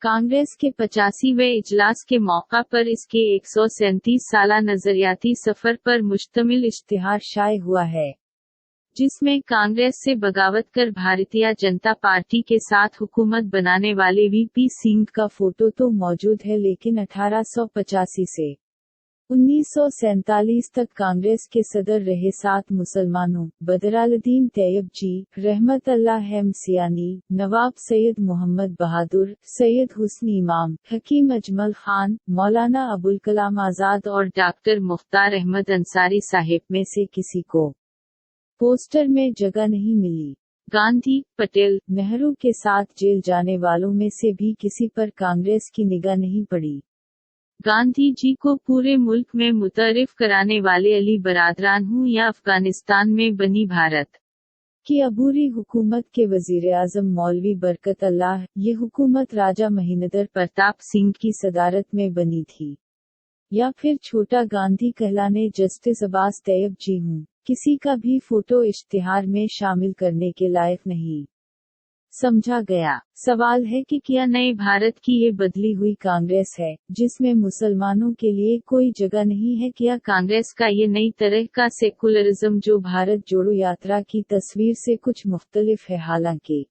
कांग्रेस के 85वें इजलास के मौका पर इसके 137 साला नजरियाती सफर पर मुश्तमिल इश्तिहार शाये हुआ है, जिसमें कांग्रेस से बगावत कर भारतीय जनता पार्टी के साथ हुकूमत बनाने वाले वीपी सिंह का फोटो तो मौजूद है, लेकिन 1885 से 1947 तक कांग्रेस के सदर रहे 7 मुसलमानों बदरालुद्दीन तैयब जी, रहमत अल्लाह हमसियानी, नवाब सैयद मोहम्मद बहादुर, सैयद हुस्न इमाम, हकीम अजमल खान, मौलाना अबुल कलाम आजाद और डॉक्टर मुख्तार अहमद अंसारी साहिब में से किसी को पोस्टर में जगह नहीं मिली। गांधी, पटेल, नेहरू के साथ जेल जाने वालों में से भी किसी पर कांग्रेस की निगाह नहीं पड़ी। गांधी जी को पूरे मुल्क में मुतारिफ कराने वाले अली बरादरान हूँ या अफगानिस्तान में बनी भारत की अबूरी हुकूमत के वजीर आजम मौलवी बरकत अल्लाह, ये हुकूमत राजा महींद्र प्रताप सिंह की सदारत में बनी थी, या फिर छोटा गांधी कहलाने जस्टिस अब्बास तैयब जी हूँ, किसी का भी फोटो इश्तिहार में शामिल करने के लायक नहीं समझा गया। सवाल है कि क्या नए भारत की ये बदली हुई कांग्रेस है, जिसमें मुसलमानों के लिए कोई जगह नहीं है? क्या कांग्रेस का ये नई तरह का सेकुलरिज्म जो भारत जोड़ो यात्रा की तस्वीर से कुछ मुख्तलिफ है? हालांकि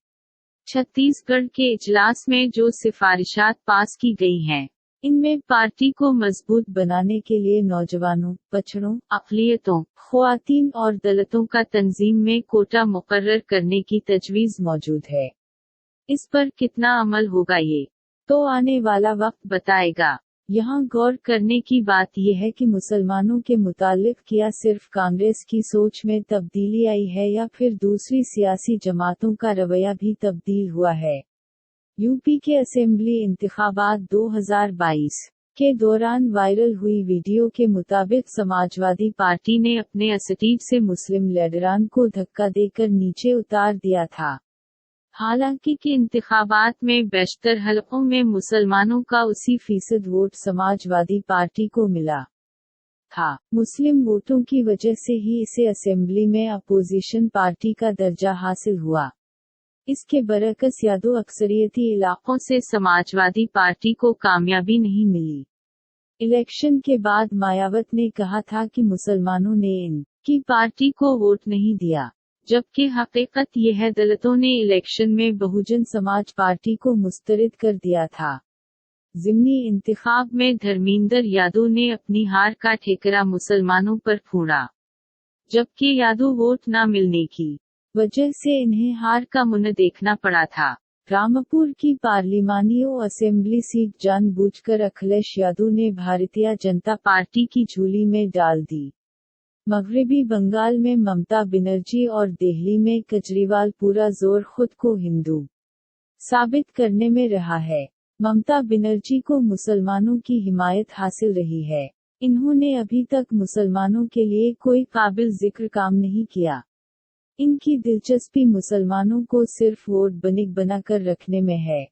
छत्तीसगढ़ के इजलास में जो सिफारिशात पास की गई हैं, इनमें पार्टी को मजबूत बनाने के लिए नौजवानों, पछड़ों, अक़लियतों, ख्वातीन और दलितों का तंजीम में कोटा मुकर्रर करने की तजवीज़ मौजूद है। इस पर कितना अमल होगा ये तो आने वाला वक्त बताएगा। यहाँ गौर करने की बात यह है कि मुसलमानों के मुतालिक क्या सिर्फ कांग्रेस की सोच में तब्दीली आई है या फिर दूसरी सियासी जमातों का रवैया भी तब्दील हुआ है। यूपी के असेंबली इंतखाबात 2022 के दौरान वायरल हुई वीडियो के मुताबिक समाजवादी पार्टी ने अपने असटीब से मुस्लिम लीडरान को धक्का देकर नीचे उतार दिया था। हालांकि कि इंतखाबात में बेशतर हलकों में मुसलमानों का 80% वोट समाजवादी पार्टी को मिला था। मुस्लिम वोटों की वजह से ही इसे असेंबली में अपोजिशन पार्टी का दर्जा हासिल हुआ। इसके बरअक्स यादव अक्सरियती इलाकों से समाजवादी पार्टी को कामयाबी नहीं मिली। इलेक्शन के बाद मायावत ने कहा था कि मुसलमानों ने इनकी पार्टी को वोट नहीं दिया, जबकि हकीकत यह है दलितों ने इलेक्शन में बहुजन समाज पार्टी को मुस्तरद कर दिया था। ज़िमनी इंतखाब में धर्मेंद्र यादव ने अपनी हार का ठेकरा मुसलमानों पर फोड़ा, जबकि यादव वोट न मिलने की वजह से इन्हें हार का मुंह देखना पड़ा था। रामपुर की पार्लिमानी असेंबली सीट जानबूझकर अखिलेश यादव ने भारतीय जनता पार्टी की झोली में डाल दी। मगरबी बंगाल में ममता बनर्जी और दिल्ली में केजरीवाल पूरा जोर खुद को हिंदू साबित करने में रहा है। ममता बनर्जी को मुसलमानों की हिमायत हासिल रही है। इन्होंने अभी तक मुसलमानों के लिए कोई काबिल जिक्र काम नहीं किया। इनकी दिलचस्पी मुसलमानों को सिर्फ वोट बैंक बनाकर रखने में है।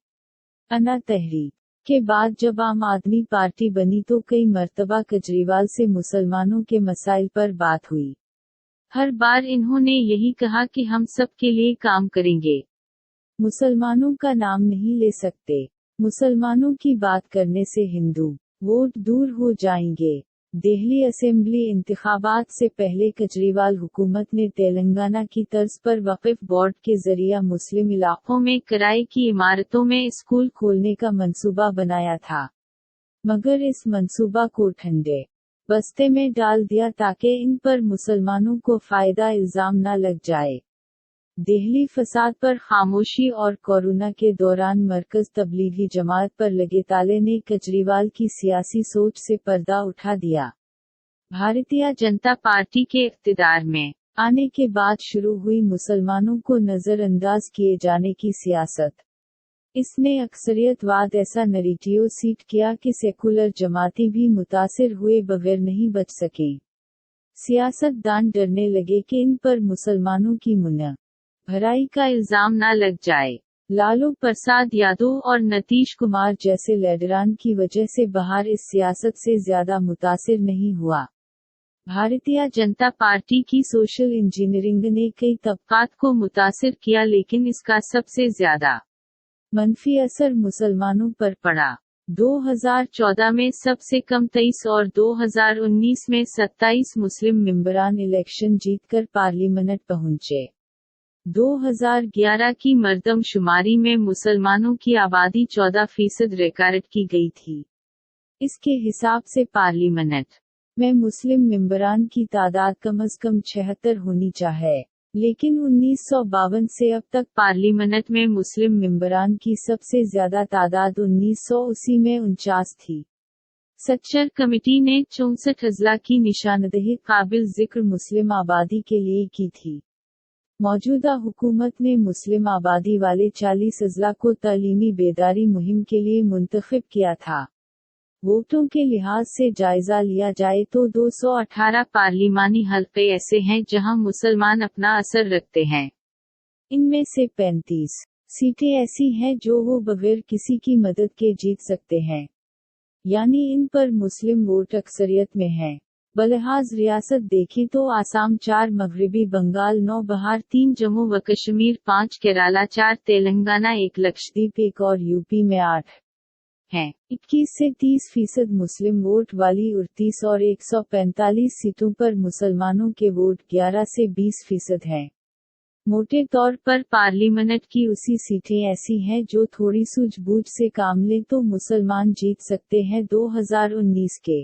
अन्ना तहरीक के बाद जब आम आदमी पार्टी बनी तो कई मर्तबा केजरीवाल से मुसलमानों के मसाइल पर बात हुई। हर बार इन्होंने यही कहा कि हम सब के लिए काम करेंगे, मुसलमानों का नाम नहीं ले सकते। मुसलमानों की बात करने से हिंदू वोट दूर हो जाएंगे। दिल्ली असेंबली इंतखाबात से पहले केजरीवाल हुकूमत ने तेलंगाना की तर्ज पर वक्फ बोर्ड के जरिए मुस्लिम इलाकों में किराए की इमारतों में स्कूल खोलने का मंसूबा बनाया था, मगर इस मंसूबा को ठंडे बस्ते में डाल दिया ताकि इन पर मुसलमानों को फायदा इल्जाम न लग जाए। दिल्ली फसाद पर खामोशी और कोरोना के दौरान मरकज तबलीगी जमात पर लगे ताले ने केजरीवाल की सियासी सोच से पर्दा उठा दिया। भारतीय जनता पार्टी के इख्तिदार में आने के बाद शुरू हुई मुसलमानों को नजरअंदाज किए जाने की सियासत, इसने अक्सरियतवाद ऐसा नैरेटिव सीट किया कि सेकुलर जमाती भी मुतासिर हुए बगैर नहीं बच सके। सियासतदान डरने लगे कि इन पर मुसलमानों की मुन्ना भराई का इल्जाम न लग जाए। लालू प्रसाद यादव और नीतीश कुमार जैसे लीडरान की वजह से बाहर इस सियासत से ज्यादा मुतासिर नहीं हुआ। भारतीय जनता पार्टी की सोशल इंजीनियरिंग ने कई तबकात को मुतासिर किया, लेकिन इसका सबसे ज्यादा منفی اثر مسلمانوں پر پڑا۔ 2014 میں سب سے کم 23 اور 2019 میں 27 مسلم ممبران الیکشن جیت کر پارلیمنٹ پہنچے۔ 2011 کی مردم شماری میں مسلمانوں کی آبادی 14% ریکارڈ کی گئی تھی۔ اس کے حساب سے پارلیمنٹ میں مسلم ممبران کی تعداد کم از کم 76 ہونی چاہیے، لیکن 1952 سے اب تک پارلیمنٹ میں مسلم ممبران کی سب سے زیادہ تعداد 1980 میں 49 تھی۔ سچر کمیٹی نے 64 اضلاع کی نشاندہی قابل ذکر مسلم آبادی کے لیے کی تھی۔ موجودہ حکومت نے مسلم آبادی والے 40 اضلاع کو تعلیمی بیداری مہم کے لیے منتخب کیا تھا۔ ووٹوں کے لحاظ سے جائزہ لیا جائے تو 218 پارلیمانی حلقے ایسے ہیں جہاں مسلمان اپنا اثر رکھتے ہیں۔ ان میں سے 35 سیٹیں ایسی ہیں جو وہ بغیر کسی کی مدد کے جیت سکتے ہیں، یعنی ان پر مسلم ووٹ اکثریت میں ہیں۔ بلحاظ ریاست دیکھیں تو آسام 4، مغربی بنگال 9، بہار 3، جموں و کشمیر 5، کیرالہ 4، تلنگانہ 1، لکشدیپ 1 اور یو پی میں 8 ہیں۔ 21 سے 30% مسلم ووٹ والی 38 اور 145 سیٹوں پر مسلمانوں کے ووٹ 11 سے 20% ہیں۔ موٹے طور پر پارلیمنٹ کی 80 سیٹیں ایسی ہیں جو تھوڑی سوجھ بوجھ سے کام لیں تو مسلمان جیت سکتے ہیں۔ 2019 کے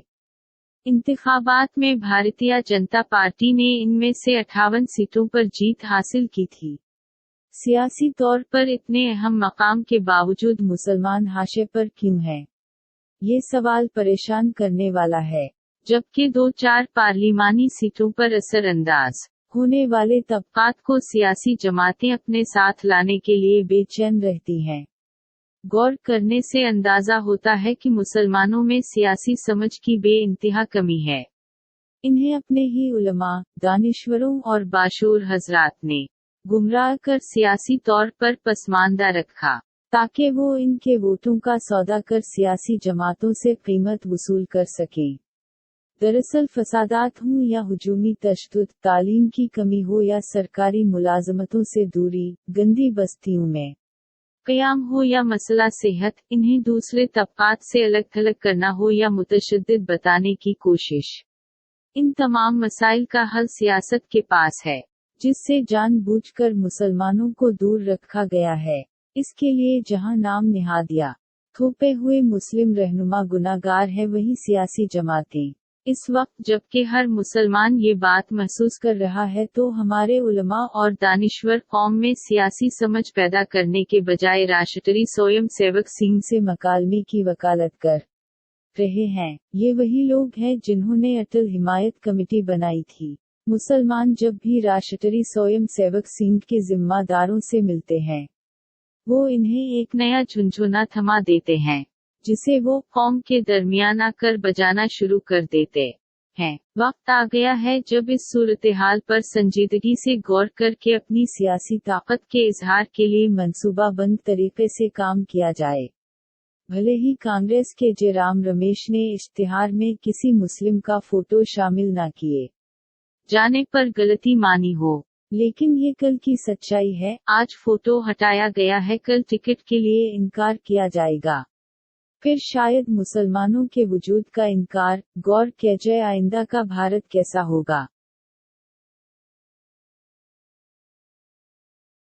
انتخابات میں بھارتیہ جنتا پارٹی نے ان میں سے 58 سیٹوں پر جیت حاصل کی تھی۔ سیاسی طور پر اتنے اہم مقام کے باوجود مسلمان حاشیے پر کیوں ہیں؟ یہ سوال پریشان کرنے والا ہے۔ جبکہ 2-4 پارلیمانی سیٹوں پر اثر انداز ہونے والے طبقات کو سیاسی جماعتیں اپنے ساتھ لانے کے لیے بے چین رہتی ہیں۔ غور کرنے سے اندازہ ہوتا ہے کہ مسلمانوں میں سیاسی سمجھ کی بے انتہا کمی ہے۔ انہیں اپنے ہی علماء، دانشوروں اور باشعور حضرات نے گمراہ کر سیاسی طور پر پسماندہ رکھا، تاکہ وہ ان کے ووٹوں کا سودا کر سیاسی جماعتوں سے قیمت وصول کر سکیں۔ دراصل فسادات ہوں یا ہجومی تشدد، تعلیم کی کمی ہو یا سرکاری ملازمتوں سے دوری، گندی بستیوں میں قیام ہو یا مسئلہ صحت، انہیں دوسرے طبقات سے الگ تھلگ کرنا ہو یا متشدد بتانے کی کوشش، ان تمام مسائل کا حل سیاست کے پاس ہے، جس سے جان بوجھ کر مسلمانوں کو دور رکھا گیا ہے۔ اس کے لیے جہاں نام نہاد یا تھوپے ہوئے مسلم رہنما گناہگار ہے، وہی سیاسی جماعتیں۔ اس وقت جبکہ ہر مسلمان یہ بات محسوس کر رہا ہے تو ہمارے علماء اور دانشور قوم میں سیاسی سمجھ پیدا کرنے کے بجائے راشٹری سویم سیوک سنگھ سے مکالمے کی وکالت کر رہے ہیں۔ یہ وہی لوگ ہیں جنہوں نے اٹل حمایت کمیٹی بنائی تھی۔ مسلمان جب بھی راشٹری سویم سیوک سنگھ کے ذمہ داروں سے ملتے ہیں، وہ انہیں ایک نیا جھنجھونا تھما دیتے ہیں، جسے وہ قوم کے درمیان آ کر بجانا شروع کر دیتے ہیں۔ وقت آ گیا ہے جب اس صورتحال پر سنجیدگی سے غور کر کے اپنی سیاسی طاقت کے اظہار کے لیے منصوبہ بند طریقے سے کام کیا جائے۔ بھلے ہی کانگریس کے جے رام رمیش نے اشتہار میں کسی مسلم کا فوٹو شامل نہ کیے جانے پر غلطی مانی ہو، لیکن یہ کل کی سچائی ہے۔ آج فوٹو ہٹایا گیا ہے، کل ٹکٹ کے لیے انکار کیا جائے گا، پھر شاید مسلمانوں کے وجود کا انکار۔ غور کیجئے آئندہ کا بھارت کیسا ہوگا۔